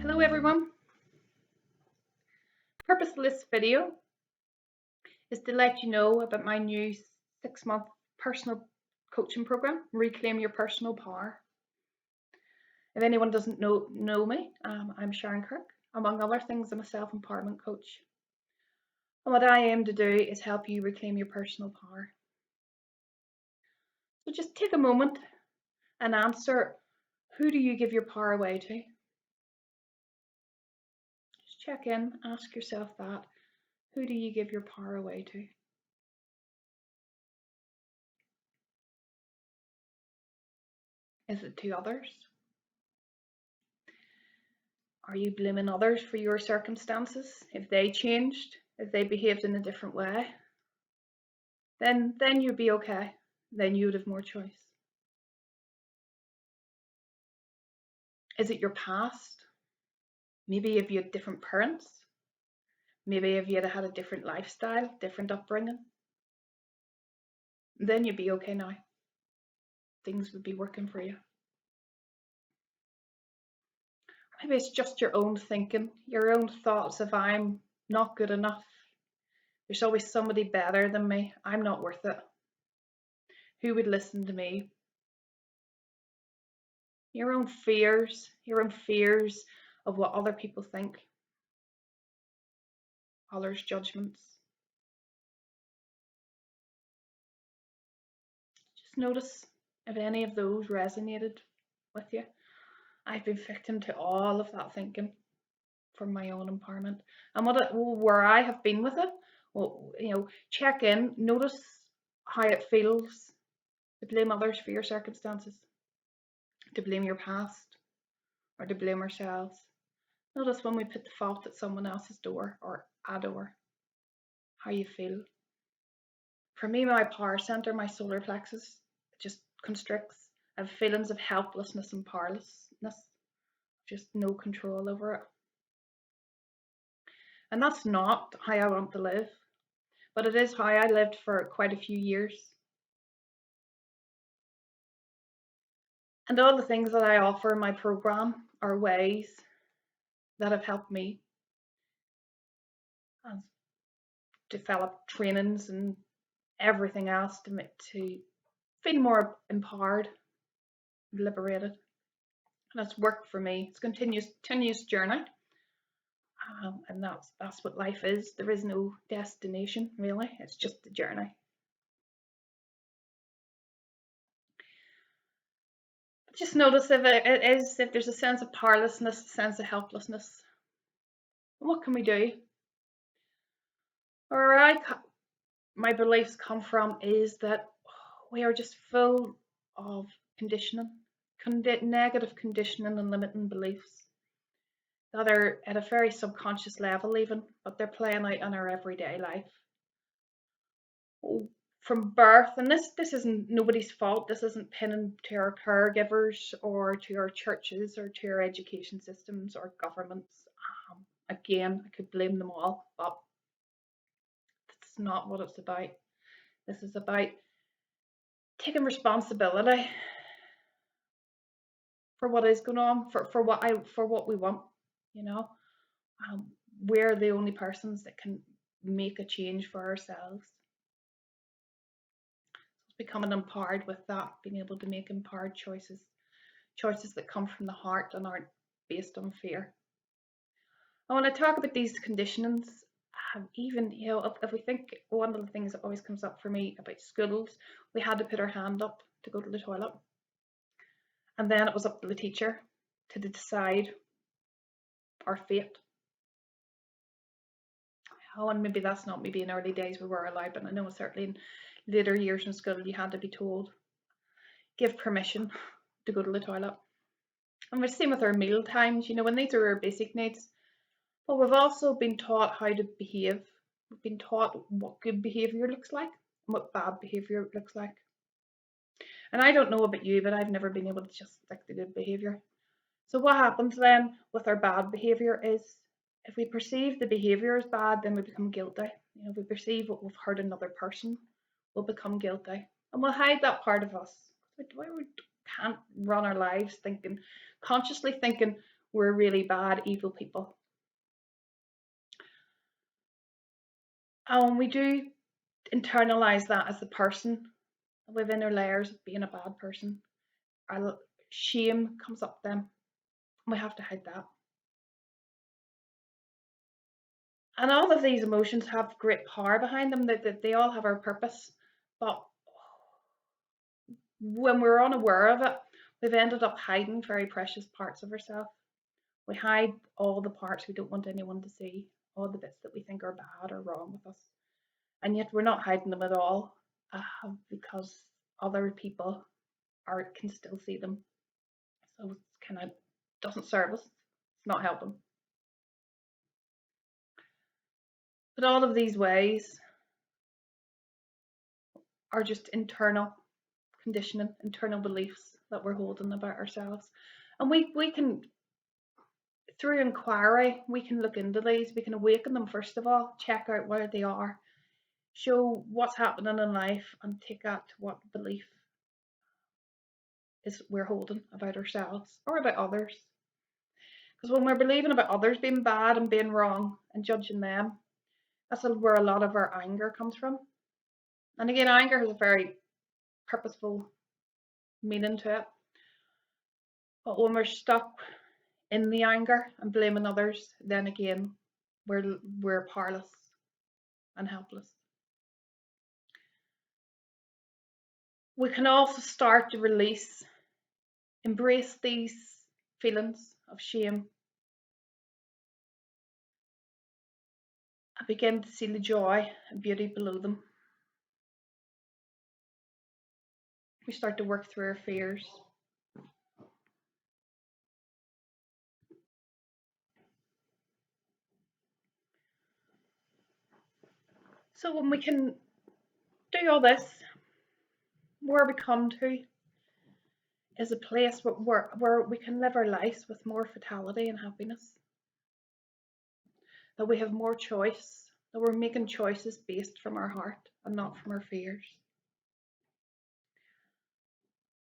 Hello everyone. Purpose of this video is to let you know about my new 6-month personal coaching program, Reclaim Your Personal Power. If anyone doesn't know me, I'm Sharon Kirk. Among other things, I'm a self-empowerment coach. And what I aim to do is help you reclaim your personal power. So just take a moment and answer, who do you give your power away to? Just check in, ask yourself that. Who do you give your power away to? Is it to others? Are you blaming others for your circumstances? If they changed, if they behaved in a different way, then you'd be okay. Then you'd have more choice. Is it your past? Maybe if you had different parents, maybe if you had had a different lifestyle, different upbringing, then you'd be okay now. Things would be working for you. Maybe it's just your own thinking, your own thoughts of I'm not good enough. There's always somebody better than me. I'm not worth it. Who would listen to me? Your own fears of what other people think, others' judgments. Just notice if any of those resonated with you. I've been victim to all of that thinking from my own empowerment. And where I have been with it, well, check in, notice how it feels to blame others for your circumstances, to blame your past, or to blame ourselves. Notice when we put the fault at someone else's door or a door, how you feel. For me, my power center, my solar plexus, just constricts. I have feelings of helplessness and powerlessness, just no control over it. And that's not how I want to live, but it is how I lived for quite a few years. And all the things that I offer in my program are ways that have helped me develop trainings and everything else to feel more empowered, liberated. And it's worked for me. It's a continuous journey. And that's what life is. There is no destination, really. It's just the journey. Just notice if there's a sense of powerlessness, a sense of helplessness. What can we do? Where my beliefs come from is that we are just full of conditioning, negative conditioning and limiting beliefs that are at a very subconscious level even, but they're playing out in our everyday life. From birth, and this isn't nobody's fault, this isn't pinning to our caregivers or to our churches or to our education systems or governments. Again, I could blame them all, but that's not what it's about. This is about taking responsibility for what is going on, for what we want. We're the only persons that can make a change for ourselves. Becoming empowered with that, being able to make empowered choices that come from the heart and aren't based on fear. And when I talk about these conditionings, even if we think, one of the things that always comes up for me about schools, we had to put our hand up to go to the toilet, and then it was up to the teacher to decide our fate. And maybe that's not, maybe in early days we were allowed, but I know certainly in later years in school you had to be told, give permission to go to the toilet. And the same with our meal times, when these are our basic needs. But we've also been taught how to behave. We've been taught what good behaviour looks like and what bad behaviour looks like. And I don't know about you, but I've never been able to just stick to good behaviour. So what happens then with our bad behaviour is, if we perceive the behaviour as bad, then we become guilty. If we perceive what we've hurt another person, we'll become guilty. And we'll hide that part of us. We can't run our lives consciously thinking we're really bad, evil people. And when we do internalize that as the person with inner layers of being a bad person, our shame comes up then. We have to hide that. And all of these emotions have great power behind them, that they all have our purpose. But when we're unaware of it, we've ended up hiding very precious parts of ourselves. We hide all the parts we don't want anyone to see, all the bits that we think are bad or wrong with us. And yet we're not hiding them at all, because other people can still see them. So it kind of doesn't serve us. It's not helping. But all of these ways are just internal conditioning, internal beliefs that we're holding about ourselves. And we can, through inquiry, we can look into these. We can awaken them first of all, check out where they are, show what's happening in life, and take that to what belief is we're holding about ourselves or about others. Because when we're believing about others being bad and being wrong and judging them, that's where a lot of our anger comes from. And again, anger has a very purposeful meaning to it. But when we're stuck in the anger and blaming others, then again, we're powerless and helpless. We can also start to embrace these feelings of shame, and begin to see the joy and beauty below them. We start to work through our fears. So when we can do all this, where we come to is a place where we can live our lives with more vitality and happiness. That we have more choice, that we're making choices based from our heart and not from our fears.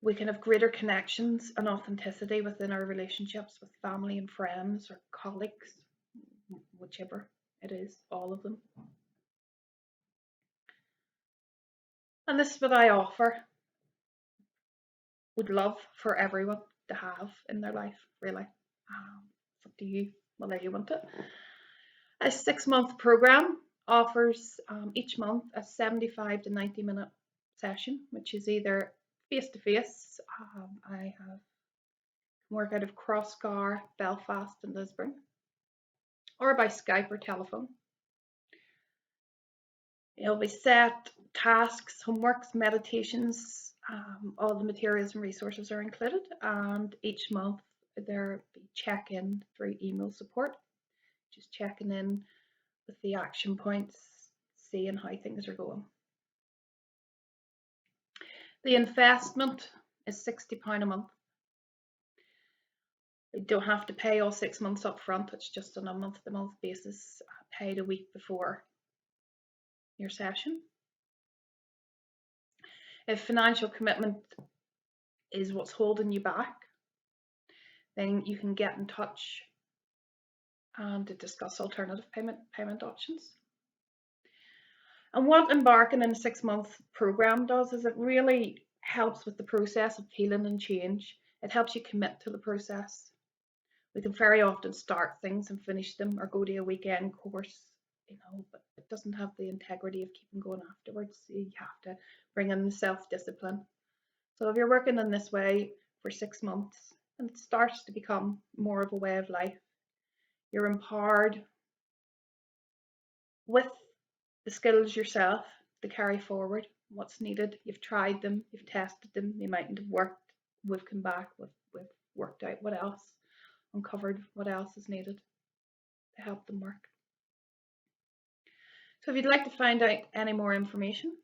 We can have greater connections and authenticity within our relationships with family and friends or colleagues, whichever it is, all of them. And this is what I would love for everyone to have in their life, really. It's up to you whether you want it. A 6-month program offers each month a 75 to 90-minute session, which is either face-to-face. I have work out of Crossgar, Belfast and Lisburn, or by Skype or telephone. It'll be set tasks, homeworks, meditations, all the materials and resources are included, and each month there'll be check-in through email support, just checking in with the action points, seeing how things are going. The investment is £60 a month. You don't have to pay all 6 months up front, it's just on a month-to-month basis, paid a week before your session. If financial commitment is what's holding you back, then you can get in touch to discuss alternative payment options. And what embarking in a 6-month program does is it really helps with the process of healing and change. It helps you commit to the process. We can very often start things and finish them, or go to a weekend course, but it doesn't have the integrity of keeping going afterwards. You have to bring in the self-discipline. So if you're working in this way for 6 months, and it starts to become more of a way of life, you're empowered with the skills yourself to carry forward what's needed. You've tried them, you've tested them, they mightn't have worked. We've come back, we've worked out what else, uncovered what else is needed to help them work. So if you'd like to find out any more information,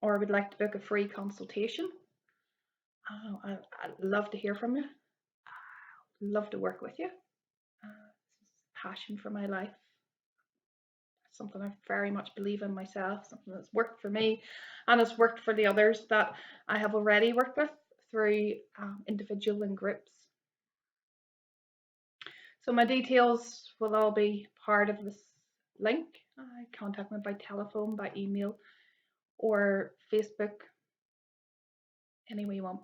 or would like to book a free consultation, I'd love to hear from you. I'd love to work with you. Passion for my life. Something I very much believe in myself, something that's worked for me and has worked for the others that I have already worked with through individual and groups. So my details will all be part of this link. Contact me by telephone, by email, or Facebook, any way you want.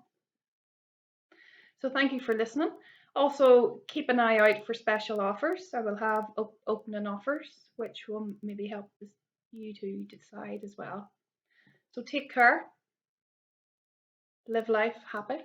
So thank you for listening. Also, keep an eye out for special offers. I will have opening offers, which will maybe help you to decide as well. So take care, live life happy.